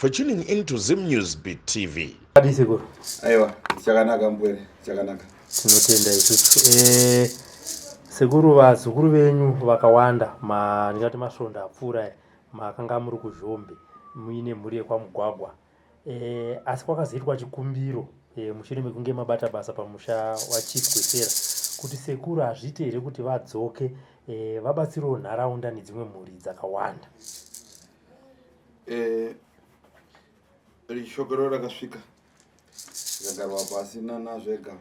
for tuning into Zim News Beat TV. Adi Sekuru. Aiwa, chakanaka mbwere, chakanaka. Tinotenda isusu. Sekuru vazukuru venyu vakawanda ndingati masvondo apfuura makanga muri kuZhombe muine mhuri yekwamugwagwa. Asi kwakazoitwa chikumbiro mushure mekunge mabata basa pamusha waChief Gwesela kuti Sekuru hazviite here kuti vadzoke vabatsirewo nharaunda nedzimwe mhuri dzakawanda. Shokero rakasvika zvagarwa pasina nazvega,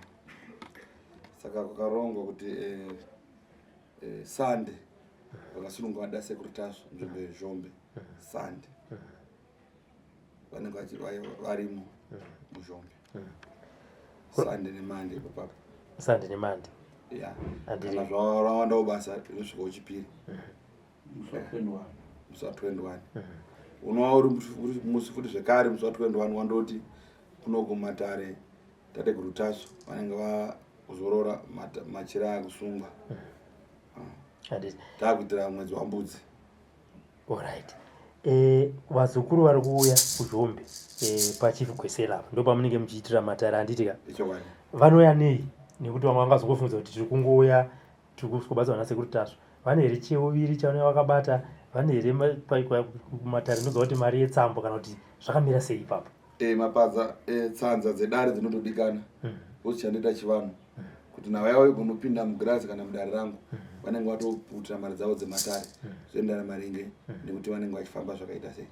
saka kukarongwa kuti Sande vakasunungwa da Sekuru Tasvu nzvimbo yeZhombe Sande vanenge varimo muZhombe Sande neMande ipapo. Sande neMande. Yeah. Kana zvawanda basa rinosvika uchipiri musi wa21 unowa uri musi futi zvekare musi wa21 wandoti kunogomatare tateguru Tasvu vanenge vakuzorora machira akusungwa takuitira mwedzi wambudzi. Alright. Vazukuru vari kuuya kuZhombe PaChief Gwesela ndo pamunenge muchiitira matare anditika vanouya nei, nekuti vamwe vangazofunga kuti tiri kungouya tiri kubatsirwa naSekuru Tasvu. Vane here cheuviri chavanenge vakabata, vane here matare ndinoziva kuti mari yetsambo kana kuti zvakamira sei ipapo? Mapadza tsanza dzedare dzinotodikana vozichandoita chivanhu kuti navaya vagonopinda mugirazi kana mudare rangu vanenge vatoputira mari dzavo dzematare zvoendana maringe nekuti vanenge vachifamba zvakaita sei.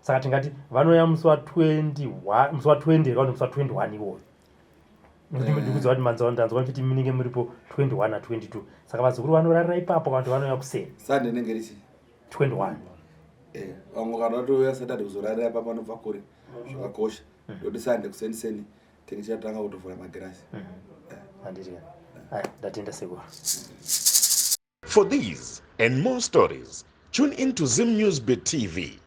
Saka tingati vanouya musi wa20 musi wa20 kana musi wa21 iwoyo. Ndikuziva kuti ndanzwa kuti munenge muripo 21 na22. Saka vazukuru vanorarira ipapo kana kuti vanouya kuseni? Sande rinenge risi 21. Vamwe kana vatouya Saturday kuzorarira ipapo vanobva kure zvakakosha ndokuti Sande kuseni tinenge tichatanga kutovhura magirazi. Ndatenda Sekuru. For these and more stories, tune into Zim News Beat TV